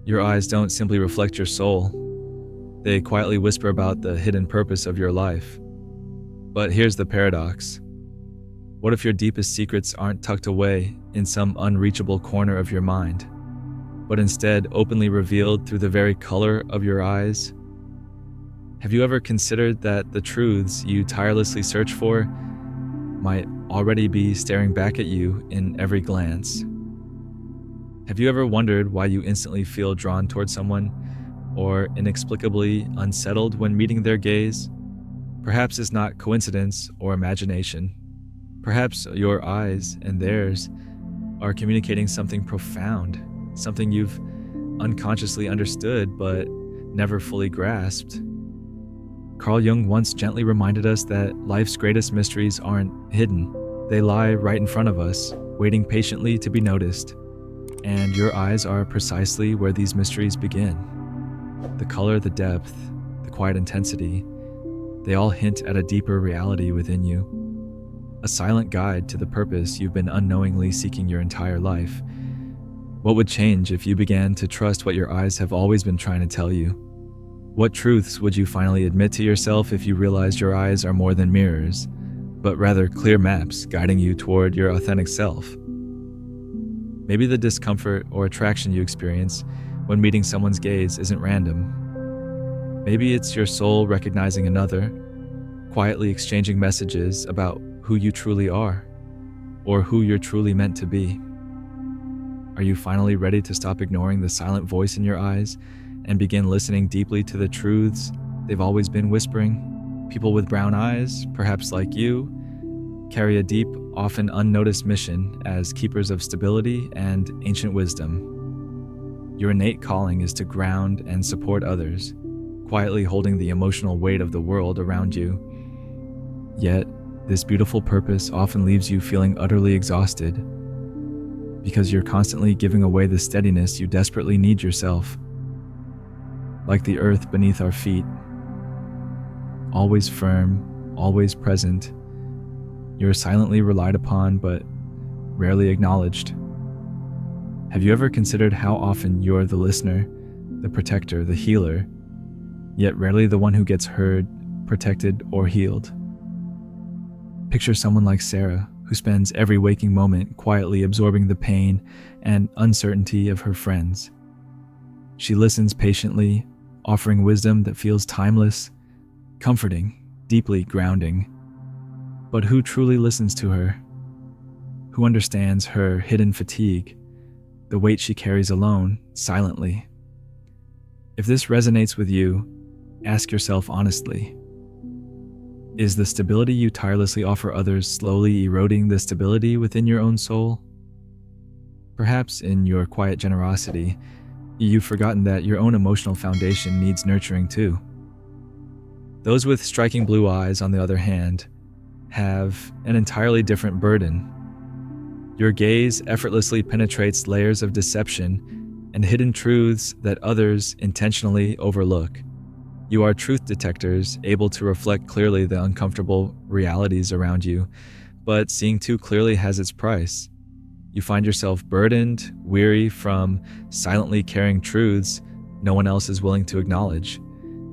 Your eyes don't simply reflect your soul, they quietly whisper about the hidden purpose of your life. But here's the paradox. What if your deepest secrets aren't tucked away in some unreachable corner of your mind, but instead openly revealed through the very color of your eyes? Have you ever considered that the truths you tirelessly search for might already be staring back at you in every glance? Have you ever wondered why you instantly feel drawn toward someone, or inexplicably unsettled when meeting their gaze? Perhaps it's not coincidence or imagination. Perhaps your eyes and theirs are communicating something profound, something you've unconsciously understood but never fully grasped. Carl Jung once gently reminded us that life's greatest mysteries aren't hidden. They lie right in front of us, waiting patiently to be noticed. And your eyes are precisely where these mysteries begin. The color, the depth, the quiet intensity, they all hint at a deeper reality within you. A silent guide to the purpose you've been unknowingly seeking your entire life. What would change if you began to trust what your eyes have always been trying to tell you? What truths would you finally admit to yourself if you realized your eyes are more than mirrors, but rather clear maps guiding you toward your authentic self? Maybe the discomfort or attraction you experience when meeting someone's gaze isn't random. Maybe it's your soul recognizing another, quietly exchanging messages about who you truly are, or who you're truly meant to be. Are you finally ready to stop ignoring the silent voice in your eyes and begin listening deeply to the truths they've always been whispering? People with brown eyes, perhaps like you, carry a deep, often unnoticed mission as keepers of stability and ancient wisdom. Your innate calling is to ground and support others, quietly holding the emotional weight of the world around you. Yet, this beautiful purpose often leaves you feeling utterly exhausted because you're constantly giving away the steadiness you desperately need yourself. Like the earth beneath our feet, always firm, always present, you're silently relied upon but rarely acknowledged. Have you ever considered how often you're the listener, the protector, the healer, yet rarely the one who gets heard, protected, or healed? Picture someone like Sarah, who spends every waking moment quietly absorbing the pain and uncertainty of her friends. She listens patiently, offering wisdom that feels timeless, comforting, deeply grounding. But who truly listens to her? Who understands her hidden fatigue, the weight she carries alone, silently? If this resonates with you, ask yourself honestly, is the stability you tirelessly offer others slowly eroding the stability within your own soul? Perhaps in your quiet generosity, you've forgotten that your own emotional foundation needs nurturing too. Those with striking blue eyes, on the other hand, have an entirely different burden. Your gaze effortlessly penetrates layers of deception and hidden truths that others intentionally overlook. You are truth detectors, able to reflect clearly the uncomfortable realities around you, but seeing too clearly has its price. You find yourself burdened, weary from silently carrying truths no one else is willing to acknowledge.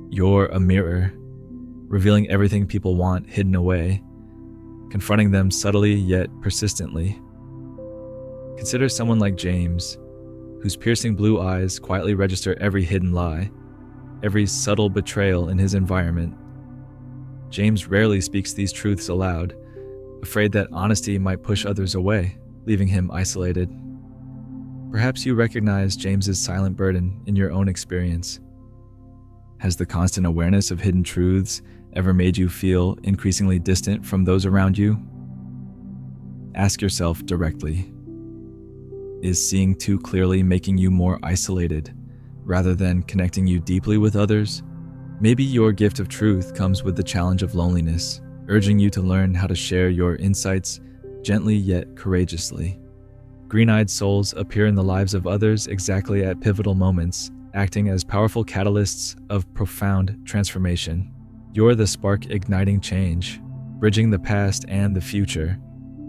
You're a mirror, revealing everything people want hidden away, confronting them subtly yet persistently. Consider someone like James, whose piercing blue eyes quietly register every hidden lie, every subtle betrayal in his environment. James rarely speaks these truths aloud, afraid that honesty might push others away, leaving him isolated. Perhaps you recognize James's silent burden in your own experience. Has the constant awareness of hidden truths ever made you feel increasingly distant from those around you? Ask yourself directly, is seeing too clearly making you more isolated rather than connecting you deeply with others? Maybe your gift of truth comes with the challenge of loneliness, urging you to learn how to share your insights gently yet courageously. Green-eyed souls appear in the lives of others exactly at pivotal moments, acting as powerful catalysts of profound transformation. You're the spark igniting change, bridging the past and the future.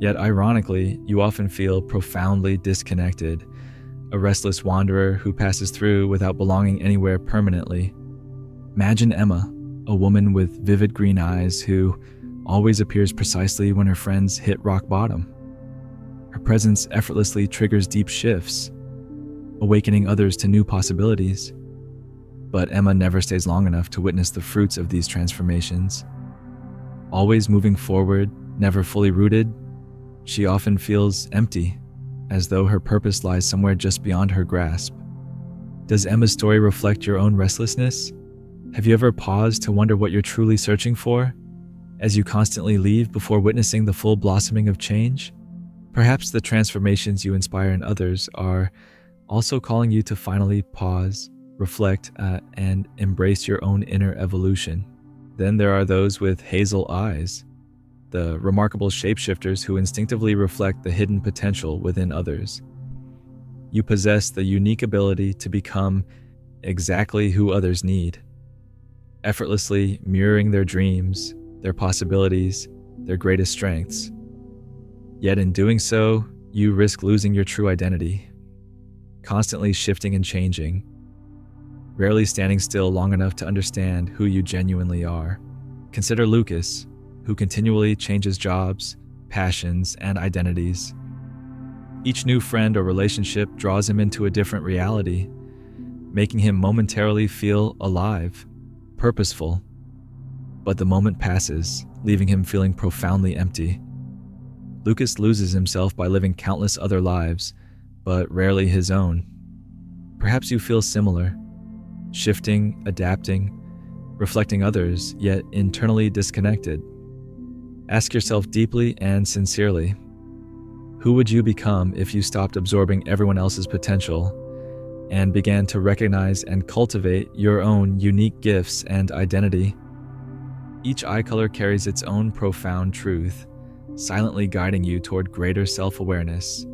Yet ironically, you often feel profoundly disconnected, a restless wanderer who passes through without belonging anywhere permanently. Imagine Emma, a woman with vivid green eyes who always appears precisely when her friends hit rock bottom. Her presence effortlessly triggers deep shifts, awakening others to new possibilities. But Emma never stays long enough to witness the fruits of these transformations. Always moving forward, never fully rooted, she often feels empty, as though her purpose lies somewhere just beyond her grasp. Does Emma's story reflect your own restlessness? Have you ever paused to wonder what you're truly searching for, as you constantly leave before witnessing the full blossoming of change? Perhaps the transformations you inspire in others are also calling you to finally pause, reflect, and embrace your own inner evolution. Then there are those with hazel eyes, the remarkable shapeshifters who instinctively reflect the hidden potential within others. You possess the unique ability to become exactly who others need, effortlessly mirroring their dreams, their possibilities, their greatest strengths. Yet in doing so, you risk losing your true identity, constantly shifting and changing, rarely standing still long enough to understand who you genuinely are. Consider Lucas, who continually changes jobs, passions, and identities. Each new friend or relationship draws him into a different reality, making him momentarily feel alive, purposeful. But the moment passes, leaving him feeling profoundly empty. Lucas loses himself by living countless other lives, but rarely his own. Perhaps you feel similar, shifting, adapting, reflecting others, yet internally disconnected. Ask yourself deeply and sincerely, who would you become if you stopped absorbing everyone else's potential and began to recognize and cultivate your own unique gifts and identity? Each eye color carries its own profound truth, silently guiding you toward greater self-awareness.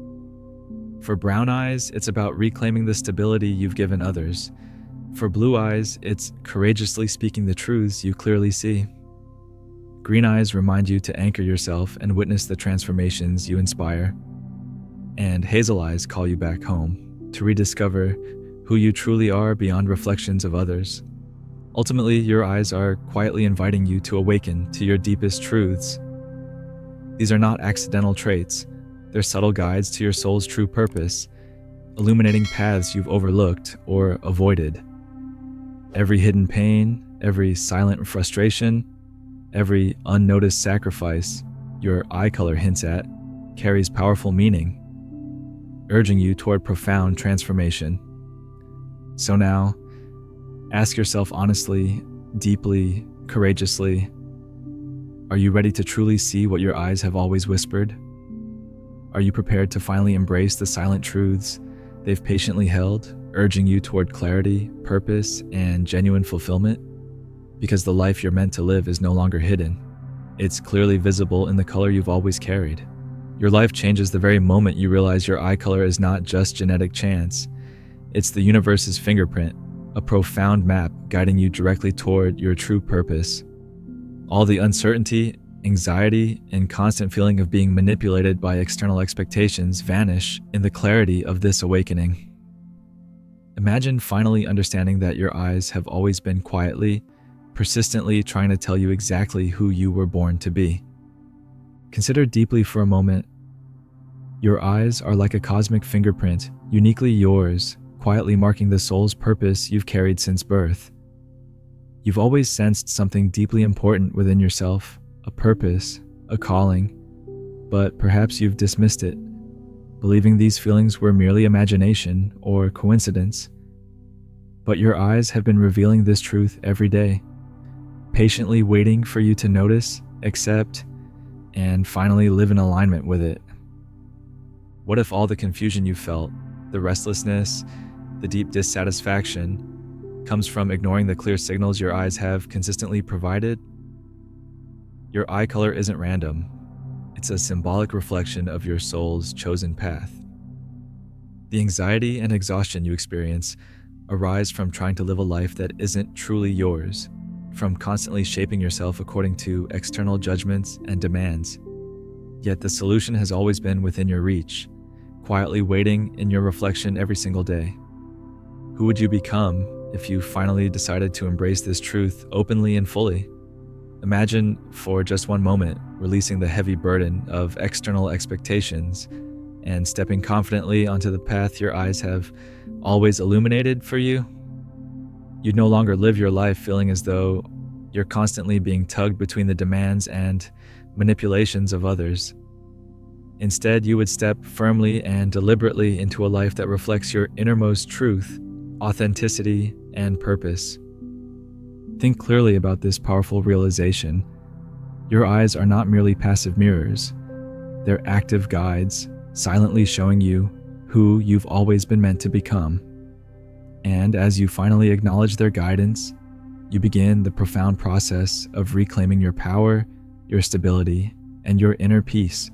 For brown eyes, it's about reclaiming the stability you've given others. For blue eyes, it's courageously speaking the truths you clearly see. Green eyes remind you to anchor yourself and witness the transformations you inspire. And hazel eyes call you back home, to rediscover who you truly are beyond reflections of others. Ultimately, your eyes are quietly inviting you to awaken to your deepest truths. These are not accidental traits. They're subtle guides to your soul's true purpose, illuminating paths you've overlooked or avoided. Every hidden pain, every silent frustration, every unnoticed sacrifice your eye color hints at carries powerful meaning, urging you toward profound transformation. So now, ask yourself honestly, deeply, courageously, are you ready to truly see what your eyes have always whispered? Are you prepared to finally embrace the silent truths they've patiently held, urging you toward clarity, purpose, and genuine fulfillment? Because the life you're meant to live is no longer hidden. It's clearly visible in the color you've always carried. Your life changes the very moment you realize your eye color is not just genetic chance. It's the universe's fingerprint, a profound map guiding you directly toward your true purpose. All the uncertainty, anxiety, and constant feeling of being manipulated by external expectations vanish in the clarity of this awakening. Imagine finally understanding that your eyes have always been quietly, persistently trying to tell you exactly who you were born to be. Consider deeply for a moment. Your eyes are like a cosmic fingerprint, uniquely yours, quietly marking the soul's purpose you've carried since birth. You've always sensed something deeply important within yourself, a purpose, a calling, but perhaps you've dismissed it, believing these feelings were merely imagination or coincidence. But your eyes have been revealing this truth every day, patiently waiting for you to notice, accept, and finally live in alignment with it. What if all the confusion you felt, the restlessness, the deep dissatisfaction, comes from ignoring the clear signals your eyes have consistently provided? Your eye color isn't random. It's a symbolic reflection of your soul's chosen path. The anxiety and exhaustion you experience arise from trying to live a life that isn't truly yours, from constantly shaping yourself according to external judgments and demands. Yet the solution has always been within your reach, quietly waiting in your reflection every single day. Who would you become if you finally decided to embrace this truth openly and fully? Imagine for just one moment releasing the heavy burden of external expectations and stepping confidently onto the path your eyes have always illuminated for you. You'd no longer live your life feeling as though you're constantly being tugged between the demands and manipulations of others. Instead, you would step firmly and deliberately into a life that reflects your innermost truth, authenticity, and purpose. Think clearly about this powerful realization. Your eyes are not merely passive mirrors. They're active guides, silently showing you who you've always been meant to become. And as you finally acknowledge their guidance, you begin the profound process of reclaiming your power, your stability, and your inner peace.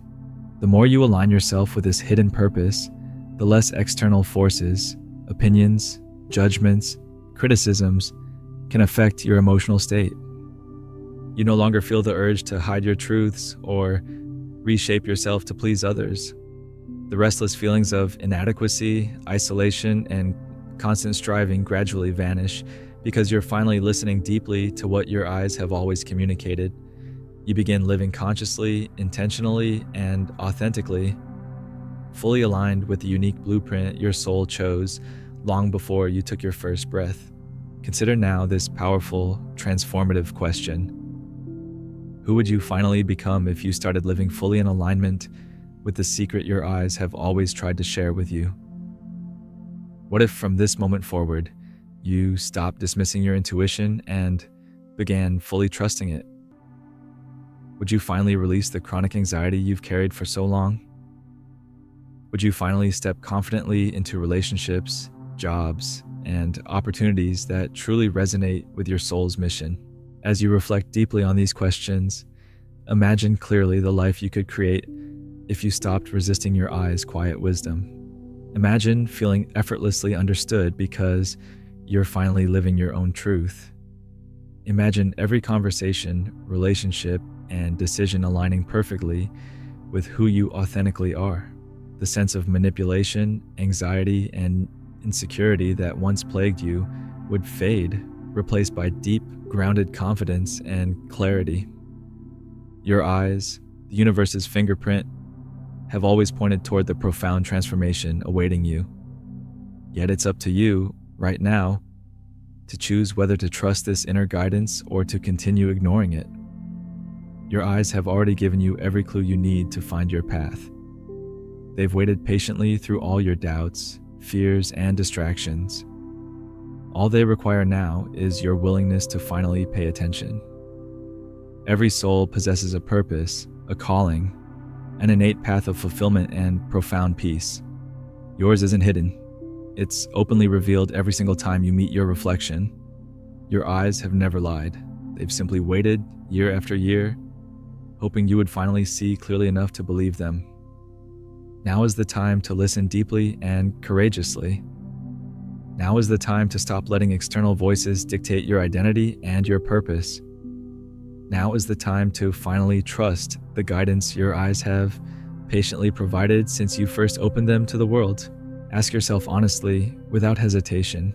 The more you align yourself with this hidden purpose, the less external forces, opinions, judgments, criticisms can affect your emotional state. You no longer feel the urge to hide your truths or reshape yourself to please others. The restless feelings of inadequacy, isolation, and constant striving gradually vanish because you're finally listening deeply to what your eyes have always communicated. You begin living consciously, intentionally, and authentically, fully aligned with the unique blueprint your soul chose long before you took your first breath. Consider now this powerful, transformative question. Who would you finally become if you started living fully in alignment with the secret your eyes have always tried to share with you? What if from this moment forward, you stopped dismissing your intuition and began fully trusting it? Would you finally release the chronic anxiety you've carried for so long? Would you finally step confidently into relationships, jobs, and opportunities that truly resonate with your soul's mission? As you reflect deeply on these questions, imagine clearly the life you could create if you stopped resisting your eyes' quiet wisdom. Imagine feeling effortlessly understood because you're finally living your own truth. Imagine every conversation, relationship, and decision aligning perfectly with who you authentically are. The sense of manipulation, anxiety, and insecurity that once plagued you would fade, replaced by deep, grounded confidence and clarity. Your eyes, the universe's fingerprint, have always pointed toward the profound transformation awaiting you. Yet it's up to you, right now, to choose whether to trust this inner guidance or to continue ignoring it. Your eyes have already given you every clue you need to find your path. They've waited patiently through all your doubts, fears, and distractions. All they require now is your willingness to finally pay attention. Every soul possesses a purpose, a calling, an innate path of fulfillment and profound peace. Yours isn't hidden. It's openly revealed every single time you meet your reflection. Your eyes have never lied. They've simply waited year after year, hoping you would finally see clearly enough to believe them. Now is the time to listen deeply and courageously. Now is the time to stop letting external voices dictate your identity and your purpose. Now is the time to finally trust the guidance your eyes have patiently provided since you first opened them to the world. Ask yourself honestly, without hesitation,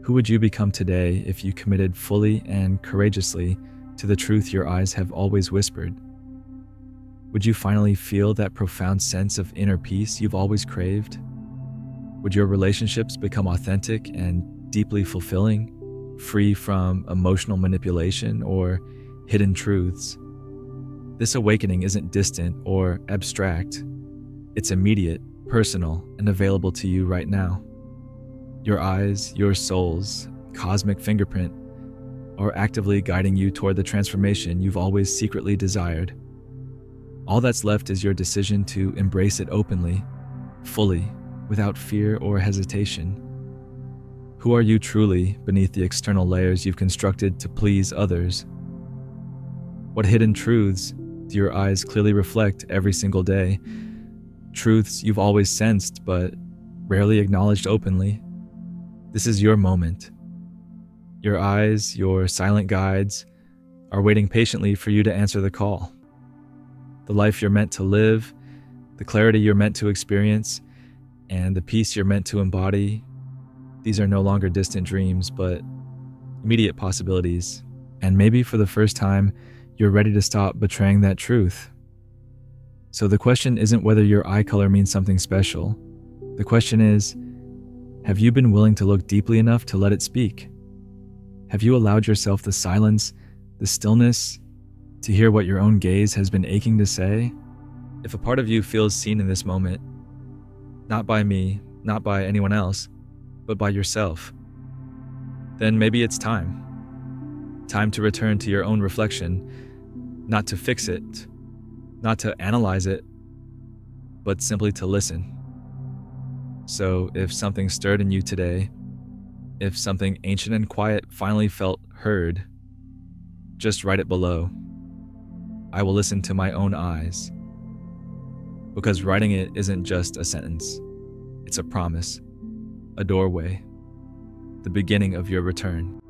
who would you become today if you committed fully and courageously to the truth your eyes have always whispered? Would you finally feel that profound sense of inner peace you've always craved? Would your relationships become authentic and deeply fulfilling, free from emotional manipulation or hidden truths? This awakening isn't distant or abstract. It's immediate, personal, and available to you right now. Your eyes, your soul's cosmic fingerprint, are actively guiding you toward the transformation you've always secretly desired. All that's left is your decision to embrace it openly, fully, without fear or hesitation. Who are you truly beneath the external layers you've constructed to please others? What hidden truths do your eyes clearly reflect every single day? Truths you've always sensed but rarely acknowledged openly. This is your moment. Your eyes, your silent guides, are waiting patiently for you to answer the call. The life you're meant to live, the clarity you're meant to experience, and the peace you're meant to embody, these are no longer distant dreams, but immediate possibilities. And maybe for the first time, you're ready to stop betraying that truth. So the question isn't whether your eye color means something special. The question is, have you been willing to look deeply enough to let it speak? Have you allowed yourself the silence, the stillness, to hear what your own gaze has been aching to say? If a part of you feels seen in this moment, not by me, not by anyone else, but by yourself, then maybe it's time. Time to return to your own reflection, not to fix it, not to analyze it, but simply to listen. So if something stirred in you today, if something ancient and quiet finally felt heard, just write it below. I will listen to my own eyes. Because writing it isn't just a sentence. It's a promise, a doorway, the beginning of your return.